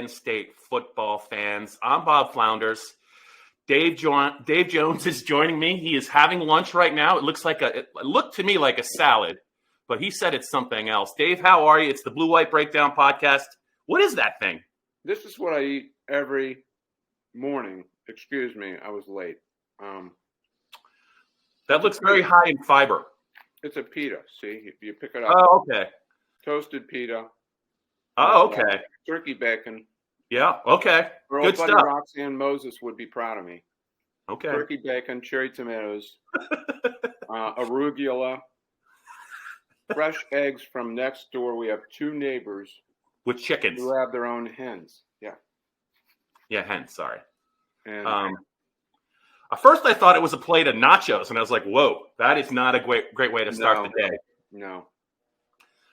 Penn State football fans. I'm Bob Flounders. Dave Jones is joining me. He is having lunch right now. It looked to me like a salad, but he said it's something else. Dave, how are you? It's the Blue White Breakdown podcast. What is that thing? This is what I eat every morning. Excuse me, I was late. That looks very high in fiber. It's a pita. See, you pick it up. Oh, okay. Toasted pita. Oh, okay. Turkey bacon. Yeah, okay. Our Good old buddy stuff. Roxanne Moses would be proud of me. Okay. Turkey bacon, cherry tomatoes, arugula, fresh eggs from next door. We have two neighbors With chickens. who have their own hens. Yeah. Yeah, hens, sorry. And At first, I thought it was a plate of nachos, and I was like, whoa, that is not a great way to start the day. No.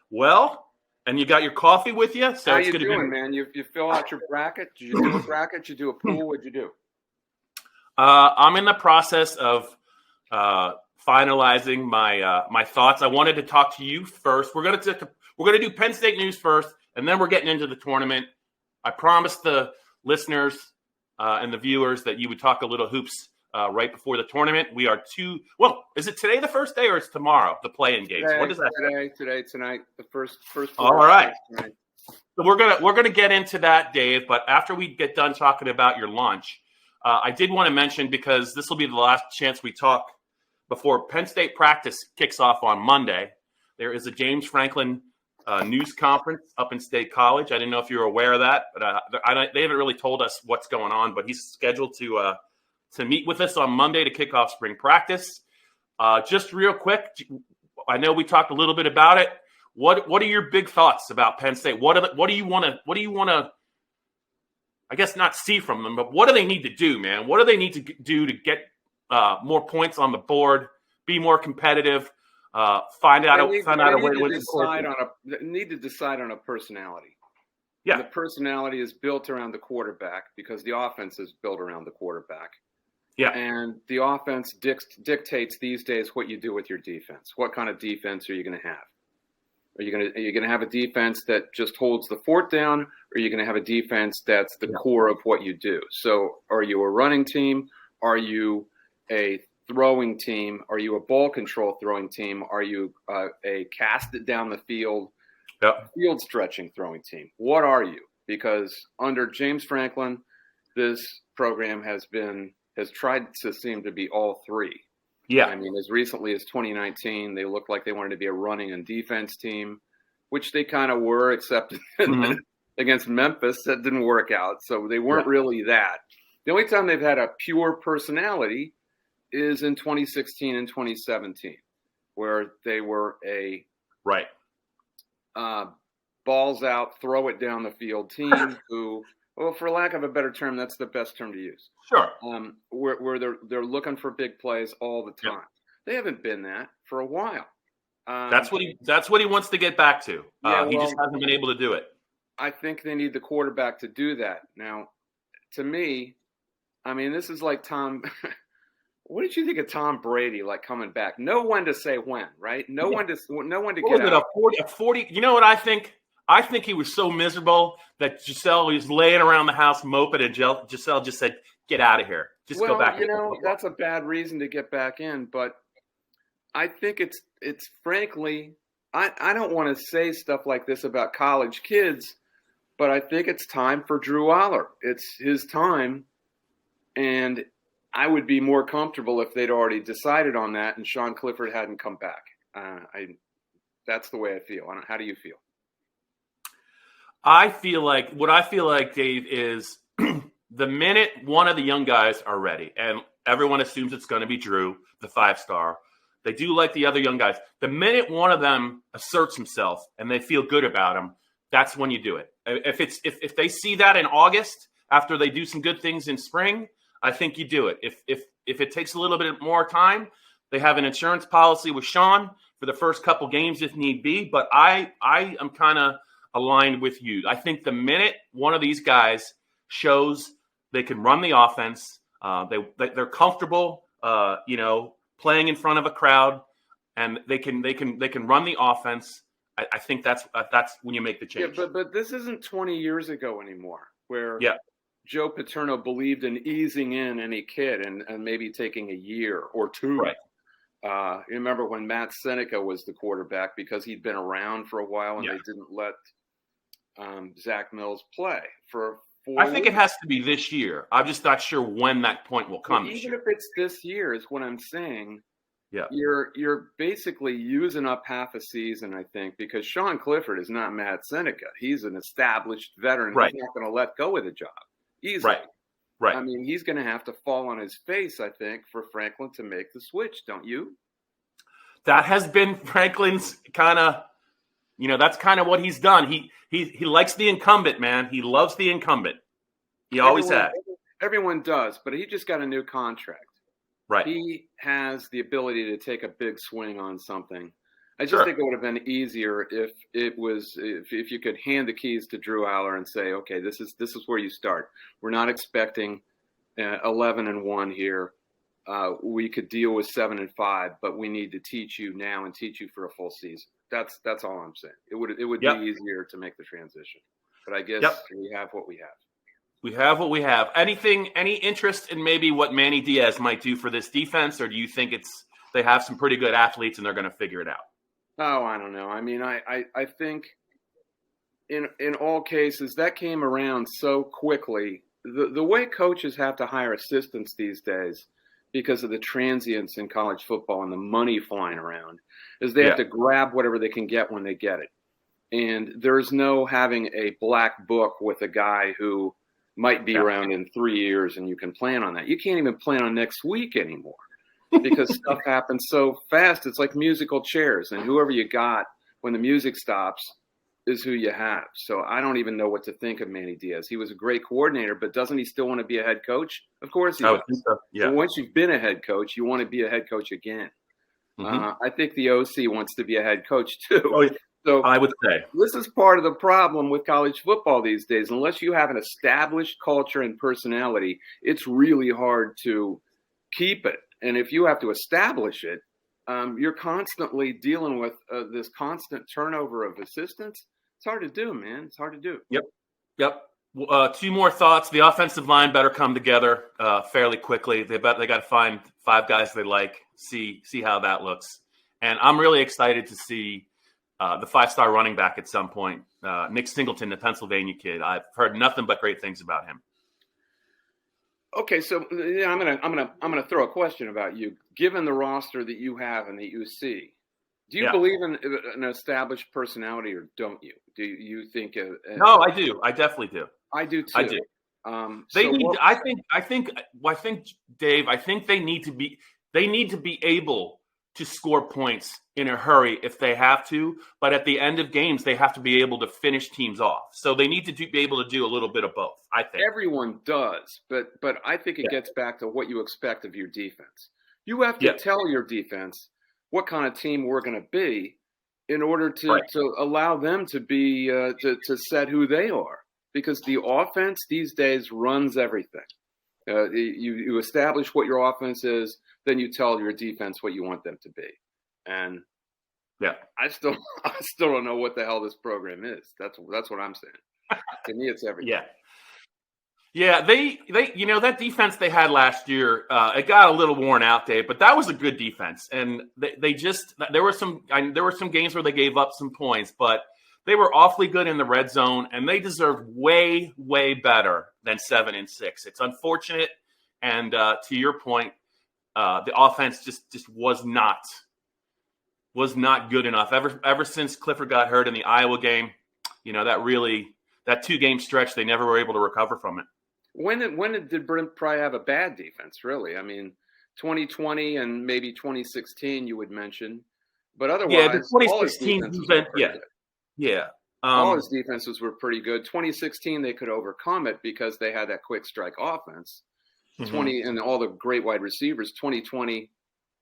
Well, and you got your coffee with you? So How it's you going to doing, be... man? You fill out your bracket? Did you do a bracket? Did you do a pool? What'd you do? I'm in the process of finalizing my thoughts. I wanted to talk to you first. We're gonna do Penn State news first, and then we're getting into the tournament. I promised the listeners and the viewers that you would talk a little hoops right before the tournament. We are is it today the first day or it's tomorrow, the play-in games? What is that? Tonight, the first. All right. So we're gonna get into that, Dave. But after we get done talking about your lunch, I did want to mention, because this will be the last chance we talk before Penn State practice kicks off on Monday. There is a James Franklin news conference up in State College. I didn't know if you were aware of that, but they haven't really told us what's going on. But he's scheduled to meet with us on Monday to kick off spring practice. Just real quick, I know we talked a little bit about it. What are your big thoughts about Penn State? What do you want to I guess not see from them, but what do they need to do, man? What do they need to do to get more points on the board, be more competitive, find out a way to win? They need to decide on a personality. Yeah. And the personality is built around the quarterback, because the offense is built around the quarterback. Yeah. And the offense dictates these days what you do with your defense. What kind of defense are you going to have? Are you going to have a defense that just holds the fort down, or are you going to have a defense that's the core of what you do? So are you a running team? Are you a throwing team? Are you a ball control throwing team? Are you a cast it down the field, field stretching throwing team? What are you? Because under James Franklin, this program has tried to seem to be all three. Yeah. I mean, as recently as 2019, they looked like they wanted to be a running and defense team, which they kind of were, except against Memphis. That didn't work out. So they weren't really that. The only time they've had a pure personality is in 2016 and 2017, where they were a balls out, throw it down the field team who, well, for lack of a better term, that's the best term to use. Sure. Where they're looking for big plays all the time. They haven't been that for a while. That's what he wants to get back to. He just hasn't been able to do it. I think they need the quarterback to do that. Now, to me, I mean, this is like Tom. What did you think of Tom Brady, like, coming back? Know when to say when, right? Know when to get out. A 40. You know what I think? I think he was so miserable that Giselle was laying around the house moping, and Giselle just said, "Get out of here. Just go back." That's a bad reason to get back in. But I think it's frankly, I don't want to say stuff like this about college kids, but I think it's time for Drew Aller. It's his time, and I would be more comfortable if they'd already decided on that and Sean Clifford hadn't come back. That's the way I feel. How do you feel? I feel like Dave, is the minute one of the young guys are ready, and everyone assumes it's going to be Drew, the 5-star. They do like the other young guys. The minute one of them asserts himself and they feel good about him, that's when you do it. If they see that in August after they do some good things in spring, I think you do it. If it takes a little bit more time, they have an insurance policy with Sean for the first couple games if need be. But I am kind of aligned with you. I think the minute one of these guys shows they can run the offense, they're comfortable, playing in front of a crowd, and they can run the offense. I think that's when you make the change. Yeah, but this isn't 20 years ago anymore. where Yeah. Joe Paterno believed in easing in any kid and maybe taking a year or two. Right. You remember when Matt Seneca was the quarterback because he'd been around for a while and they didn't let Zach Mills play for 4 I think it has to be this year. I'm just not sure when that point will come. Well, even if it's this year, is what I'm saying. Yeah. You're basically using up half a season, I think, because Sean Clifford is not Matt Seneca. He's an established veteran. Right. He's not going to let go of the job easily. Right. I mean, he's going to have to fall on his face, I think, for Franklin to make the switch, don't you? That has been Franklin's kind of, that's kind of what he's done. He likes the incumbent, man. He loves the incumbent. He always has. Everyone does, but he just got a new contract. Right. He has the ability to take a big swing on something. I just think it would have been easier if you could hand the keys to Drew Aller and say, okay, this is where you start. We're not expecting 11-1 here. We could deal with 7-5, but we need to teach you now and teach you for a full season. That's all I'm saying. It would be easier to make the transition. But I guess we have what we have. We have what we have. Any interest in maybe what Manny Diaz might do for this defense, or do you think they have some pretty good athletes and they're going to figure it out? Oh, I don't know. I mean, I think in all cases that came around so quickly. The way coaches have to hire assistants these days because of the transients in college football and the money flying around is they have to grab whatever they can get when they get it. And there's no having a black book with a guy who might be around in 3 years and you can plan on that. You can't even plan on next week anymore because stuff happens so fast. It's like musical chairs, and whoever you got when the music stops is who you have. So I don't even know what to think of Manny Diaz. He was a great coordinator, but doesn't he still want to be a head coach? Of course he does. So, yeah. So once you've been a head coach, you want to be a head coach again. I think the OC wants to be a head coach too. Oh, yeah. So I would say this is part of the problem with college football these days. Unless you have an established culture and personality, it's really hard to keep it. And if you have to establish it, you're constantly dealing with this constant turnover of assistants. It's hard to do, man. It's hard to do. Yep. Two more thoughts. The offensive line better come together fairly quickly. They got to find 5 guys they like, see how that looks. And I'm really excited to see the 5-star running back at some point, Nick Singleton, the Pennsylvania kid. I've heard nothing but great things about him. Okay, so I'm gonna throw a question about you. Given the roster that you have and that you see, do you believe in an established personality, or don't you? Do you think? No, I do. I definitely do. I do too. I do. I think, Dave. I think they need to be able to score points in a hurry if they have to, but at the end of games, they have to be able to finish teams off. So they need to be able to do a little bit of both, I think. Everyone does, but I think it gets back to what you expect of your defense. You have to tell your defense what kind of team we're going to be in order to allow them to be to set who they are, because the offense these days runs everything. You establish what your offense is, then you tell your defense what you want them to be. And I still don't know what the hell this program is. That's what I'm saying. To me, it's everything. Yeah. They that defense they had last year, it got a little worn out, Dave, but that was a good defense. And there were some games where they gave up some points, but they were awfully good in the red zone, and they deserved way, way better than 7-6. It's unfortunate, and to your point, the offense just was not good enough. Ever since Clifford got hurt in the Iowa game, that 2-game stretch, they never were able to recover from it. When did Brent Pry have a bad defense, really? I mean, 2020 and maybe 2016 you would mention, but otherwise, the 2016 all his defenses were pretty good. 2016 they could overcome it because they had that quick strike offense. 20 and all the great wide receivers. 2020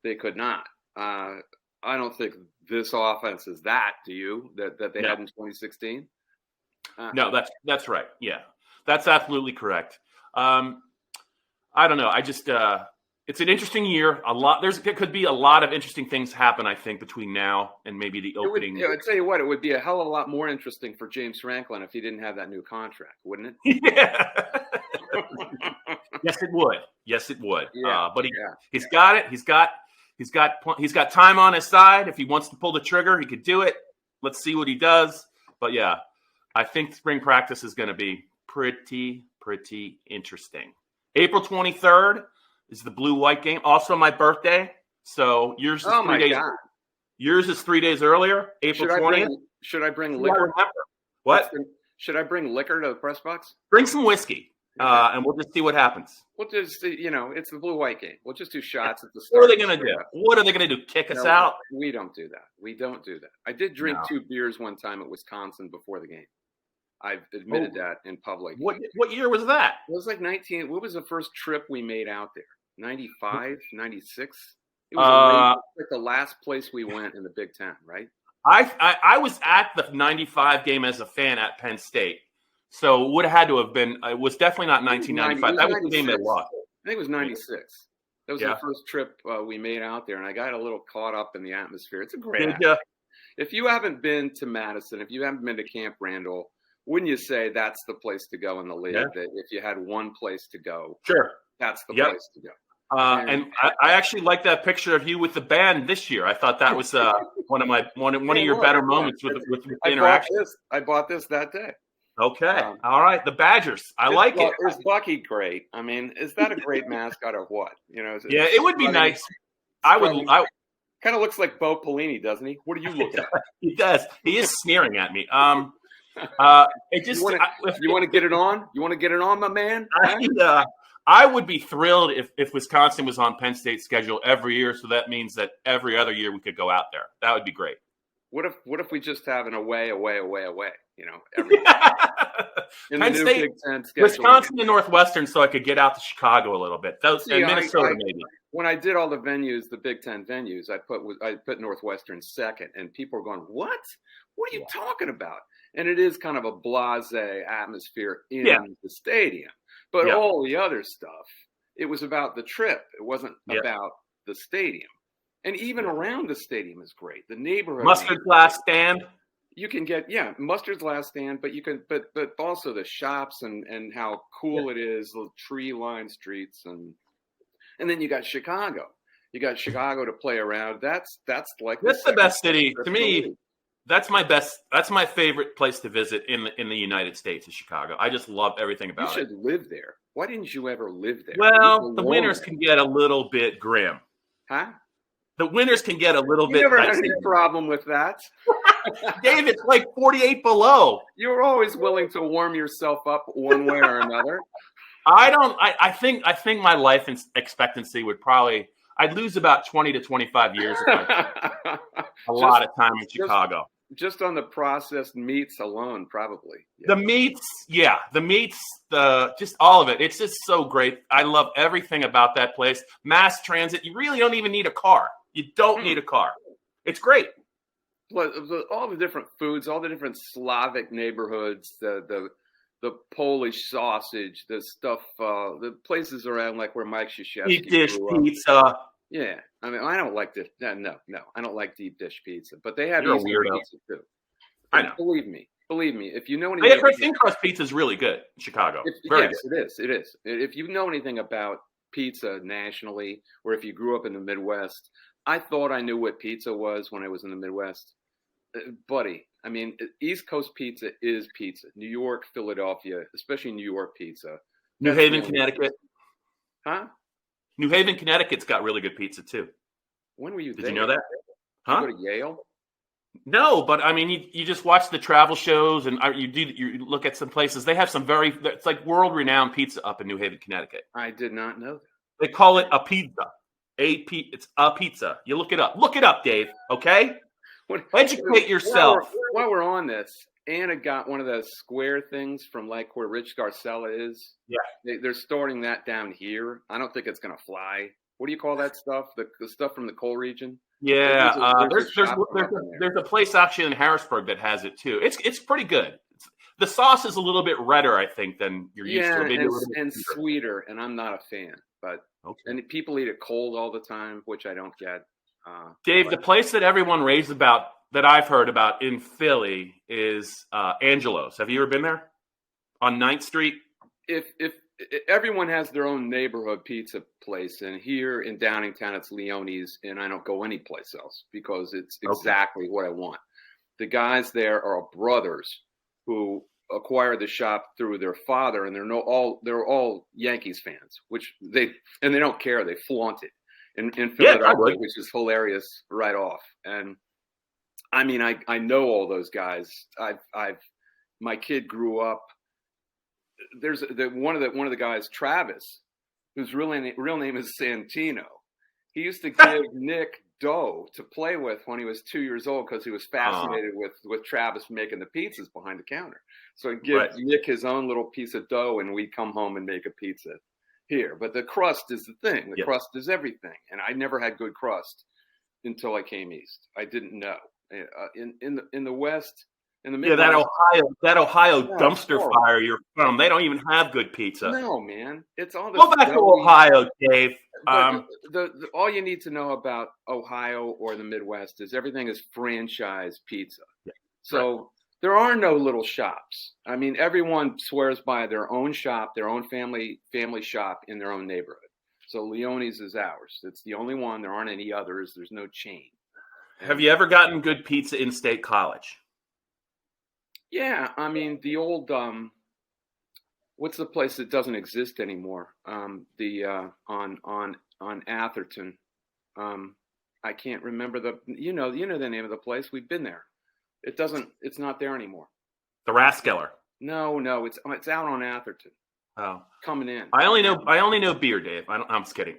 they could not. I don't think this offense is that. Do you that they had in 2016? No, that's right. Yeah, that's absolutely correct. I don't know. I just It's an interesting year. There could be a lot of interesting things happen, I think, between now and maybe the opening. I'd tell you what, it would be a hell of a lot more interesting for James Franklin if he didn't have that new contract, wouldn't it? Yeah. Yes, it would. Yes, it would. Yeah, But he's got it. He's got time on his side. If he wants to pull the trigger, he could do it. Let's see what he does. But yeah, I think spring practice is going to be pretty interesting. April 23rd is the blue-white game. Also my birthday. So yours is 3 days. God. Yours is 3 days earlier. April 20th. Should I bring liquor? What? Should I bring liquor to the press box? Bring some whiskey, and we'll just see what happens. We'll just, it's the blue-white game. We'll just do shots at the start. What are they going to do? What are they going to do? Kick us out? We don't do that. We don't do that. I did drink 2 beers one time at Wisconsin before the game. I've admitted that in public. What year was that? It was like 19. What was the first trip we made out there? 95, 96? It was like the last place we went in the Big Ten, right? I was at the 95 game as a fan at Penn State. So it would have had to have been – it was definitely not 1995. That was the game they lost. I think it was 96. That was the first trip we made out there, and I got a little caught up in the atmosphere. It's a great atmosphere. If you haven't been to Madison, if you haven't been to Camp Randall, wouldn't you say that's the place to go in the league? That if you had one place to go, that's the place to go. And I actually like that picture of you with the band this year. I thought that was one of your better moments with the interaction. I bought this that day. Okay. All right. The Badgers. I like it. Is Bucky great? I mean, is that a great mascot or what? It would be nice. I kind of looks like Bo Pelini, doesn't he? What are you looking at? He does. He is sneering at me. It just you want to get it on? You want to get it on, my man? I would be thrilled if Wisconsin was on Penn State's schedule every year. So that means that every other year we could go out there. That would be great. What if we just have an away? Penn State, Wisconsin, and Northwestern, so I could get out to Chicago a little bit. And Minnesota, maybe. When I did all the venues, the Big Ten venues, I put Northwestern second, and people are going, "What? What are you talking about?" And it is kind of a blasé atmosphere in the stadium. But all the other stuff, it was about the trip. It wasn't about the stadium. And even around the stadium is great. The neighborhood. Mustard's Last Stand. You can get, Mustard's Last Stand, but you can, but also the shops and how cool it is, the tree-lined streets, and then you got Chicago. You got Chicago to play around. That's the best city to me. That's my favorite place to visit in the United States is Chicago. I just love everything about it. You should live there. Why didn't you ever live there? Well, the winters can get a little bit grim. Huh? The winters can get a little bit. You never had any problem with that. Dave, it's like 48 below. You're always willing to warm yourself up one way or another. I think my life expectancy would I'd lose about 20 to 25 years a lot of time in Chicago. Just on the processed meats alone, probably. Yeah. The meats, just all of it. It's just so great. I love everything about that place. Mass transit. You really don't even need a car. You don't need a car. It's great. All the different foods, all the different Slavic neighborhoods, the Polish sausage, the stuff, the places around like where Mike Krzyzewski deep dish pizza. Yeah, I mean, I don't like this. No, I don't like deep dish pizza. But they have Eastern pizza too. I know. Believe me. If you know anything, thin crust pizza is really good in Chicago. It is. If you know anything about pizza nationally, or if you grew up in the Midwest, I thought I knew what pizza was when I was in the Midwest. Buddy, I mean, East Coast pizza is pizza. New York, Philadelphia, especially New York pizza. New Haven, Connecticut. Huh? New Haven, Connecticut's got really good pizza too. When were you there? Did you know that? Huh? Did you go to Yale? No, but I mean, you just watch the travel shows and you look at some places. They have some it's like world-renowned pizza up in New Haven, Connecticut. I did not know that. They call it a pizza. It's a pizza. You look it up. Look it up, Dave. Okay? Educate yourself. While we're on this, Anna got one of those square things from like where Rich Garcella is. Yeah. They're storing that down here. I don't think it's going to fly. What do you call that stuff? The stuff from the coal region? Yeah. There's a place actually in Harrisburg that has it too. It's pretty good. the sauce is a little bit redder, I think, than you're used to. Maybe a little bit and sweeter, and I'm not a fan. But and people eat it cold all the time, which I don't get. Dave, the place that everyone raves about, that I've heard about in Philly, is Angelo's. Have you ever been there? On 9th Street? If everyone has their own neighborhood pizza place, and here in Downingtown it's Leone's, and I don't go anyplace else because it's exactly what I want. The guys there are brothers who acquired the shop through their father, and they're all Yankees fans, which they don't care. They flaunt it in Philadelphia, which is hilarious right off. And I mean, I know all those guys. My kid grew up. There's one of the guys, Travis, whose real name is Santino. He used to give Nick dough to play with when he was 2 years old because he was fascinated with Travis making the pizzas behind the counter. So he'd give Nick his own little piece of dough, and we'd come home and make a pizza here. But the crust is the thing. The crust is everything. And I never had good crust until I came east. I didn't know. In the West, in the Midwest, that Ohio dumpster fire you're from, they don't even have good pizza. No, man. It's all this. Go back to Ohio, Dave. All you need to know about Ohio or the Midwest is everything is franchise pizza. Yeah. So there are no little shops. I mean, everyone swears by their own shop, their own family shop in their own neighborhood. So Leone's is ours. It's the only one. There aren't any others. There's no chain. Have you ever gotten good pizza in State College? Yeah, I mean the old what's the place that doesn't exist anymore? On Atherton. I can't remember the name of the place. We've been there. It's not there anymore. The Rathskeller. No, it's out on Atherton. Oh, coming in. I only know beer, Dave. I'm just kidding.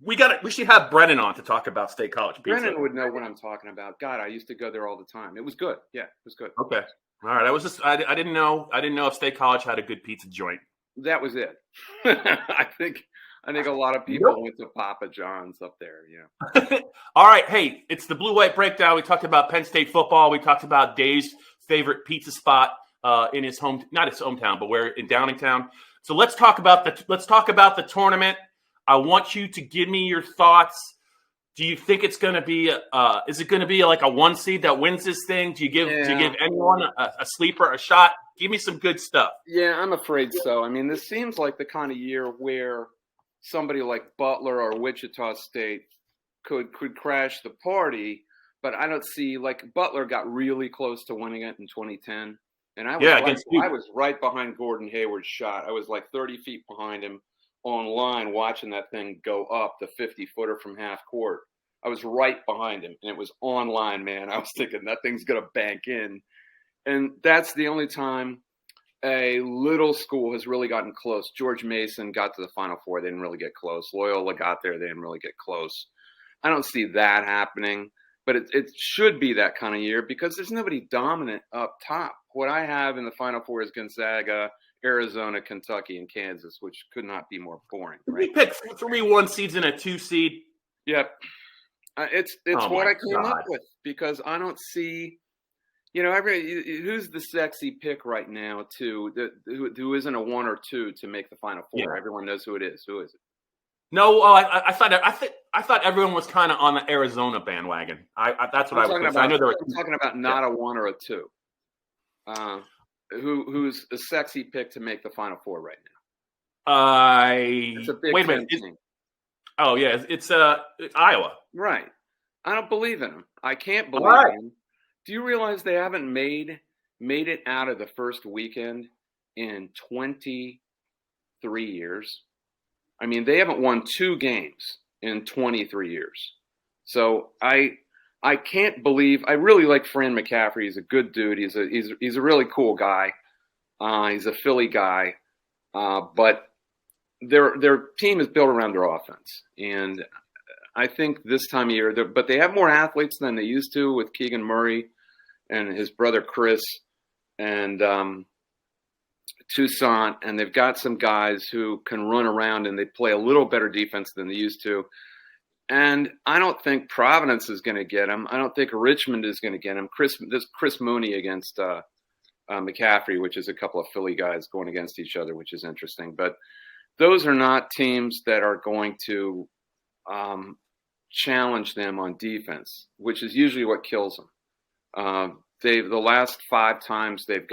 We should have Brennan on to talk about State College pizza. Brennan would know what I'm talking about. God, I used to go there all the time. It was good. Yeah, it was good. Okay. All right. I didn't know if State College had a good pizza joint. That was it. I think a lot of people went to Papa John's up there. Yeah. All right. Hey, it's the Blue White Breakdown. We talked about Penn State football. We talked about Dave's favorite pizza spot in his not his hometown, but where in Downingtown. So let's talk about the tournament. I want you to give me your thoughts. Do you think it's going to be is it going to be like a 1 seed that wins this thing? Do you give anyone a sleeper a shot? Give me some good stuff. Yeah, I'm afraid so. I mean, this seems like the kind of year where somebody like Butler or Wichita State could crash the party, but I don't see, like, Butler got really close to winning it in 2010. And I was right behind Gordon Hayward's shot. I was like 30 feet behind him online watching that thing go up the 50-footer from half court. I was right behind him, and it was online, man. I was thinking that thing's going to bank in. And that's the only time a little school has really gotten close. George Mason got to the Final Four. They didn't really get close. Loyola got there. They didn't really get close. I don't see that happening, but it should be that kind of year because there's nobody dominant up top. What I have in the Final Four is Gonzaga, Arizona, Kentucky, and Kansas, which could not be more boring. Right? We picked 3 1 seeds and a 2 seed. Yep. It's what I came up with because I don't see, who's the sexy pick right now who isn't a 1 or 2 to make the Final Four. Yeah. Everyone knows who it is. Who is it? No, I thought everyone was kind of on the Arizona bandwagon. That's what I was talking about. I'm talking about not a 1 or a 2. Who's a sexy pick to make the Final Four right now? It's a Big Ten team. Oh yeah, it's Iowa. Right. I don't believe in them. I can't believe in them. Do you realize they haven't made it out of the first weekend in 23 years? I mean, they haven't won 2 games in 23 years. So I can't believe. I really like Fran McCaffrey. He's a good dude. He's a really cool guy. He's a Philly guy, but their team is built around their offense, and I think this time of year, but they have more athletes than they used to with Keegan Murray and his brother Chris and Toussaint, and they've got some guys who can run around and they play a little better defense than they used to. And I don't think Providence is going to get him. I don't think Richmond is going to get him. Chris Mooney against McCaffrey, which is a couple of Philly guys going against each other, which is interesting. But those are not teams that are going to challenge them on defense, which is usually what kills them. The last 5 times they've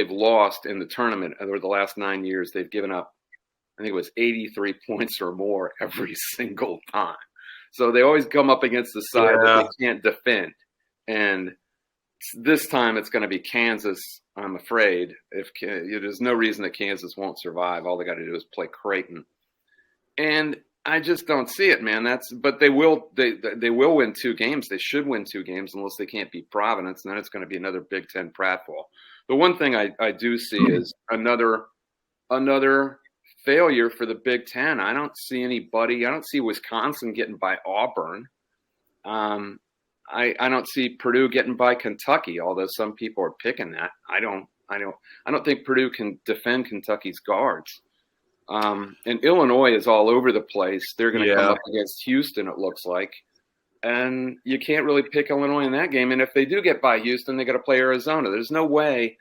lost in the tournament, or the last 9 years, they've given up, I think it was 83 points or more every single time. So they always come up against the side that they can't defend. And this time it's going to be Kansas, I'm afraid. There's no reason that Kansas won't survive. All they got to do is play Creighton. And I just don't see it, man. But they will win 2 games. They should win 2 games unless they can't beat Providence, and then it's going to be another Big Ten pratfall. The one thing I do see is another failure for the Big Ten. I don't see Wisconsin getting by Auburn. I don't see Purdue getting by Kentucky, although some people are picking that. I don't think Purdue can defend Kentucky's guards. And Illinois is all over the place. They're going to come up against Houston, it looks like. And you can't really pick Illinois in that game. And if they do get by Houston, they got to play Arizona. There's no way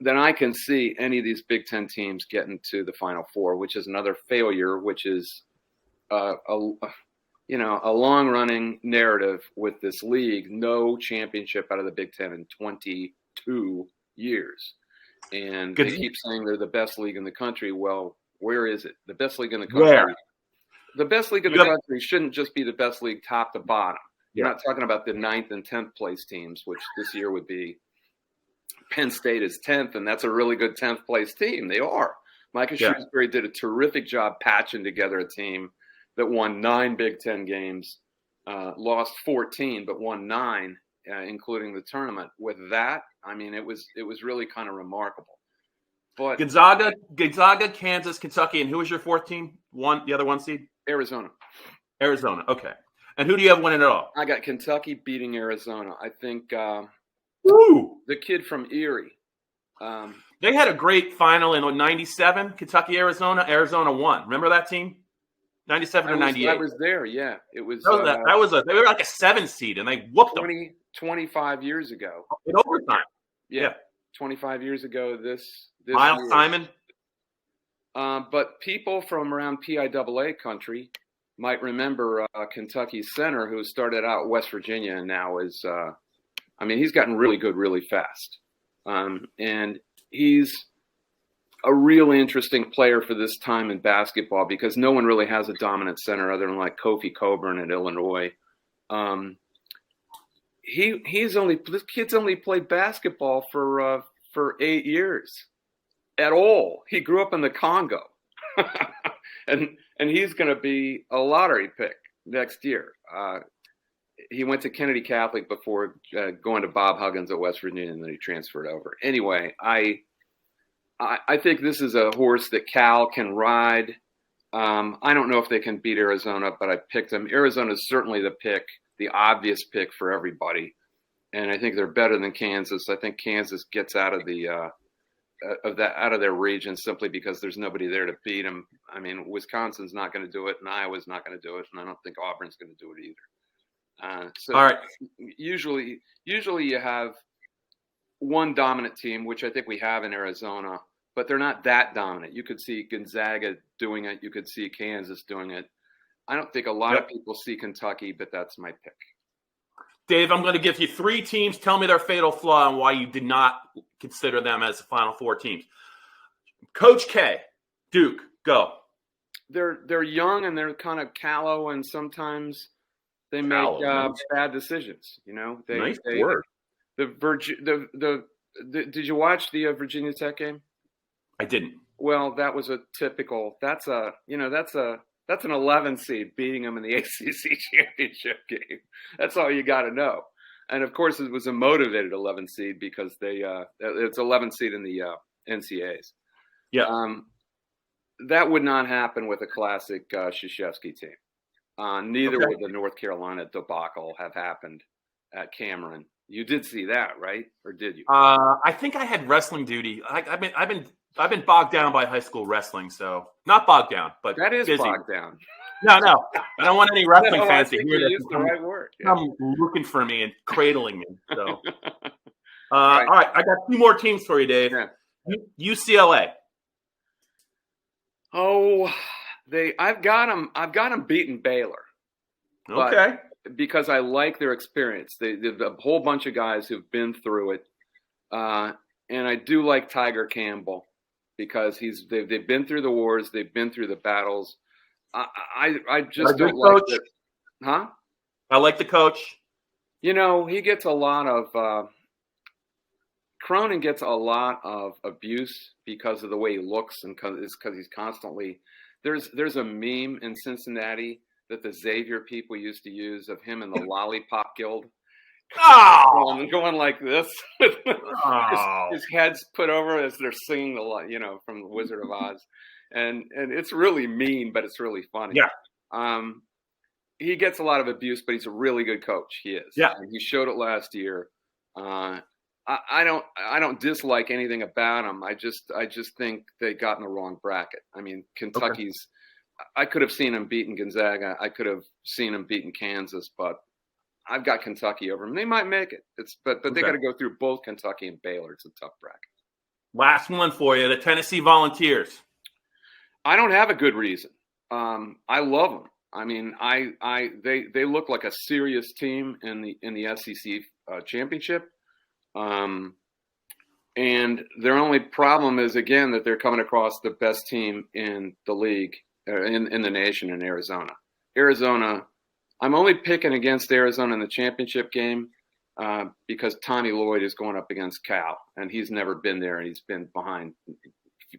that I can see any of these Big Ten teams getting to the Final Four, which is another failure, which is a long-running narrative with this league. No championship out of the Big Ten in 22 years. And they keep saying they're the best league in the country. Well, where is it? The best league in the country. Where? The best league in the country shouldn't just be the best league top to bottom. You're not talking about the 9th and 10th place teams, which this year would be Penn State is 10th, and that's a really good 10th place team. They are. Micah Shrewsbury did a terrific job patching together a team that won 9 Big Ten games, lost 14, but won 9, including the tournament. With that, I mean, it was really kind of remarkable. But Gonzaga, Kansas, Kentucky, and who was your 4th team? The other 1 seed? Arizona. Okay. And who do you have winning it all? I got Kentucky beating Arizona. I think the kid from Erie. They had a great final in 97, Kentucky, Arizona. Arizona won. Remember that team? 97 or 98. I was there, yeah. It was they were like a 7 seed, and they whooped them. 25 years ago. In overtime. Yeah. 25 years ago this Miles year. Simon. But people from around PIAA country might remember Kentucky's center, who started out West Virginia and now is he's gotten really good really fast. And he's a really interesting player for this time in basketball because no one really has a dominant center other than like Kofi Coburn at Illinois. This kid's only played basketball for 8 years at all. He grew up in the Congo, and he's going to be a lottery pick next year. He went to Kennedy Catholic before going to Bob Huggins at West Virginia, and then he transferred over. Anyway, I think this is a horse that Cal can ride. I don't know if they can beat Arizona, but I picked them. Arizona is certainly the obvious pick for everybody, and I think they're better than Kansas. I think Kansas gets out of their region simply because there's nobody there to beat them. I mean, Wisconsin's not going to do it, and Iowa's not going to do it, and I don't think Auburn's going to do it either. So all right. Usually you have one dominant team, which I think we have in Arizona, but they're not that dominant. You could see Gonzaga doing it. You could see Kansas doing it. I don't think a lot of people see Kentucky, but that's my pick. Dave, I'm going to give you 3 teams. Tell me their fatal flaw and why you did not consider them as the Final Four teams. Coach K, Duke, go. They're young and they're kind of callow, and sometimes they make bad decisions. You know, nice word. Did you watch the Virginia Tech game? I didn't. Well, that was a typical. That's an 11 seed beating them in the ACC championship game. That's all you got to know. And of course, it was a motivated 11 seed because it's 11 seed in the NCAAs. Yeah. That would not happen with a classic Krzyzewski team. Neither would the North Carolina debacle have happened at Cameron. You did see that, right? Or did you? I think I had wrestling duty. I've been bogged down by high school wrestling, so not bogged down, but that is busy. bogged down. No, I don't want any wrestling fans to hear that. Use the right word. Come looking for me and cradling me. So, All right, I got 2 more teams for you, Dave. Yeah. UCLA. Oh, I've got them beating Baylor. Okay. Because I like their experience. They've a whole bunch of guys who've been through it. And I do like Tiger Campbell because they've been through the wars, they've been through the battles. I just don't like it. Huh? I like the coach. He gets a lot of Cronin gets a lot of abuse because of the way he looks and because he's constantly there's a meme in Cincinnati that the Xavier people used to use of him in the Lollipop Guild. Oh, going like this. His head's put over as they're singing from the Wizard of Oz, and it's really mean, but it's really funny. Yeah. He gets a lot of abuse, but he's a really good coach. He is. Yeah. And he showed it last year. I don't dislike anything about him. I just think they got in the wrong bracket. I mean, Kentucky's. Okay. I could have seen him beating Gonzaga. I could have seen him beating Kansas, but I've got Kentucky over them. They might make it. But they got to go through both Kentucky and Baylor. It's a tough bracket. Last one for you, the Tennessee Volunteers. I don't have a good reason. I love them. I mean, they look like a serious team in the SEC championship. And their only problem is, again, that they're coming across the best team in the league, in the nation, in Arizona. I'm only picking against Arizona in the championship game because Tommy Lloyd is going up against Cal, and he's never been there, and he's been behind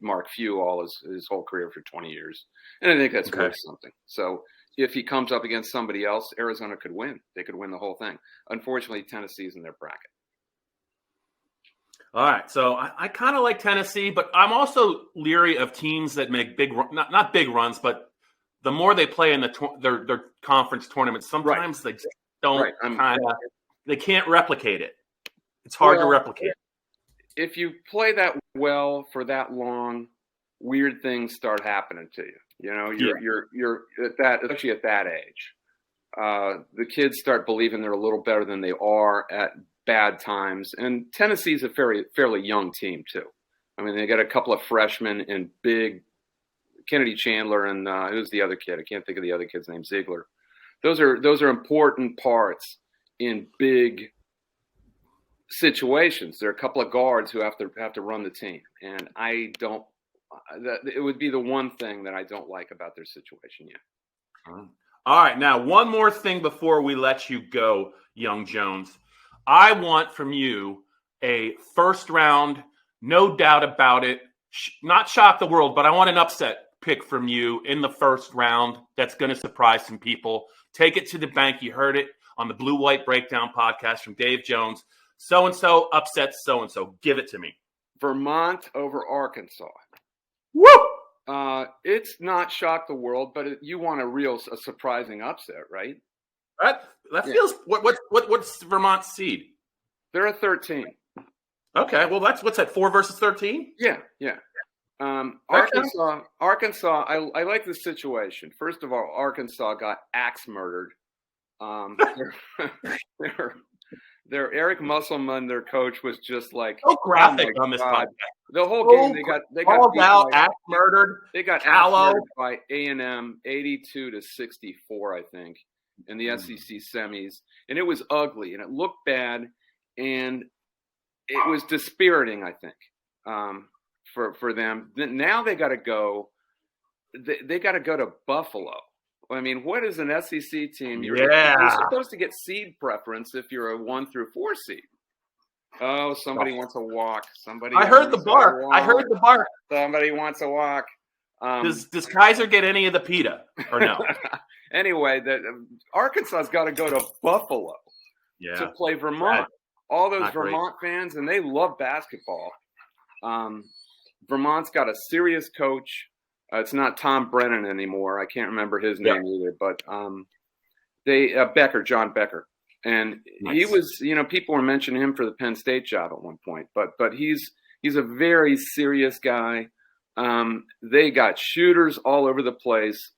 Mark Few all his whole career for 20 years. And I think that's worth something. So if he comes up against somebody else, Arizona could win. They could win the whole thing. Unfortunately, Tennessee's in their bracket. All right, so I kind of like Tennessee, but I'm also leery of teams that make not big runs, but the more they play in their conference tournaments, sometimes they just don't they can't replicate it. It's hard to replicate. If you play that well for that long, weird things start happening to you. You're at that, especially at that age. The kids start believing they're a little better than they are at bad times. And Tennessee's a fairly young team too. I mean, they got a couple of freshmen and big Kennedy Chandler and who's the other kid? I can't think of the other kid's name. Ziegler. Those are important parts in big situations. There are a couple of guards who have to run the team, and it would be the one thing that I don't like about their situation yet. All right, now one more thing before we let you go, young Jones. I want from you a first round, no doubt about it, not shock the world, but I want an upset pick from you in the first round that's going to surprise some people. Take it to the bank. You heard it on the Blue White Breakdown podcast from Dave Jones. So-and-so upsets so-and-so. Give it to me. Vermont over Arkansas. Woo! It's not shock the world, but you want a surprising upset, right? That feels what's Vermont's seed? They're a 13. Okay, well what's that, 4 versus 13? Yeah. Arkansas. I like the situation. First of all, Arkansas got axe murdered. Their Eric Musselman, their coach, was just like so graphic on this podcast. The whole game they got all out axe murdered. They got axe murdered by A&M 82-64, I think, in the SEC semis, and it was ugly and it looked bad, and it was dispiriting, I think, for them. Now they got to go. They got to go to Buffalo. I mean, what is an SEC team? You're supposed to get seed preference if you're a 1 through 4 seed. Oh, somebody wants a walk. I heard the bark. Somebody wants a walk. Does Kaiser get any of the pita or no? Anyway, Arkansas's got to go to Buffalo to play Vermont. All those Vermont fans, and they love basketball. Vermont's got a serious coach. It's not Tom Brennan anymore. I can't remember his name either, but John Becker. And he was, people were mentioning him for the Penn State job at one point, but he's a very serious guy. They got shooters all over the place.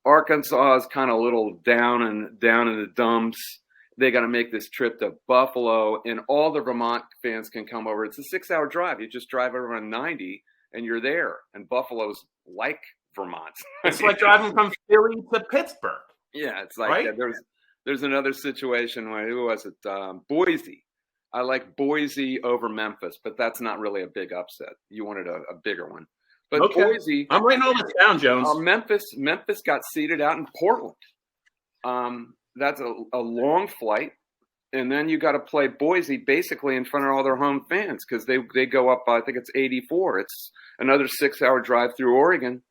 Arkansas is kind of a little down in the dumps. they got to make this trip to Buffalo, and all the Vermont fans can come over. It's a 6-hour drive. You just drive over on 90, and you're there. And Buffalo's like Vermont. It's like driving from Philly to Pittsburgh. Yeah, it's like right? There's another situation where, who was it? Boise. I like Boise over Memphis, but that's not really a big upset. You wanted a bigger one. But okay. Boise. I'm writing all this down, Jones. Memphis got seated out in Portland. That's a long flight. And then you got to play Boise basically in front of all their home fans because they go up, I think it's 84. It's another 6-hour drive through Oregon.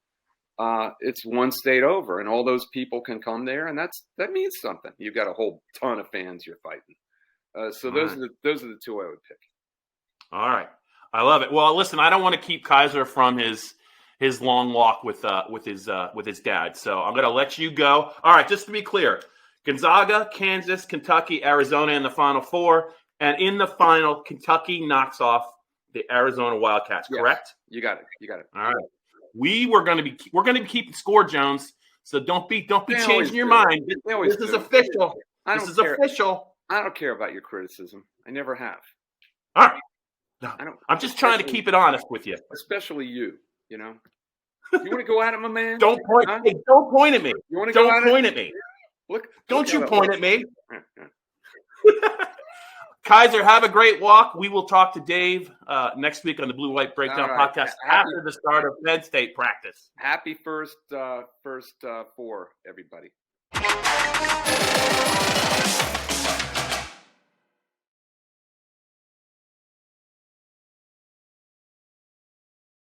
It's one state over, and all those people can come there, and that means something. You've got a whole ton of fans you're fighting. So those are the two I would pick. All right, I love it. Well, listen, I don't want to keep Kaiser from his long walk with his dad, so I'm going to let you go. All right, just to be clear, Gonzaga, Kansas, Kentucky, Arizona in the Final Four, and in the final, Kentucky knocks off the Arizona Wildcats. Yes. Correct? You got it. All right. We're going to be keeping score, Jones. So don't be changing your mind. This is official. This is official. I don't care about your criticism. I never have. All right. No, I'm just trying to keep it honest with you. Especially you. You know. You want to go at it, my man? Don't point. Huh? Hey, don't point at me. You want to go at point at me. Don't you point at me. Yeah. Kaiser, have a great walk. We will talk to Dave next week on the Blue White Breakdown podcast after the start of Penn State practice. Happy first four, everybody.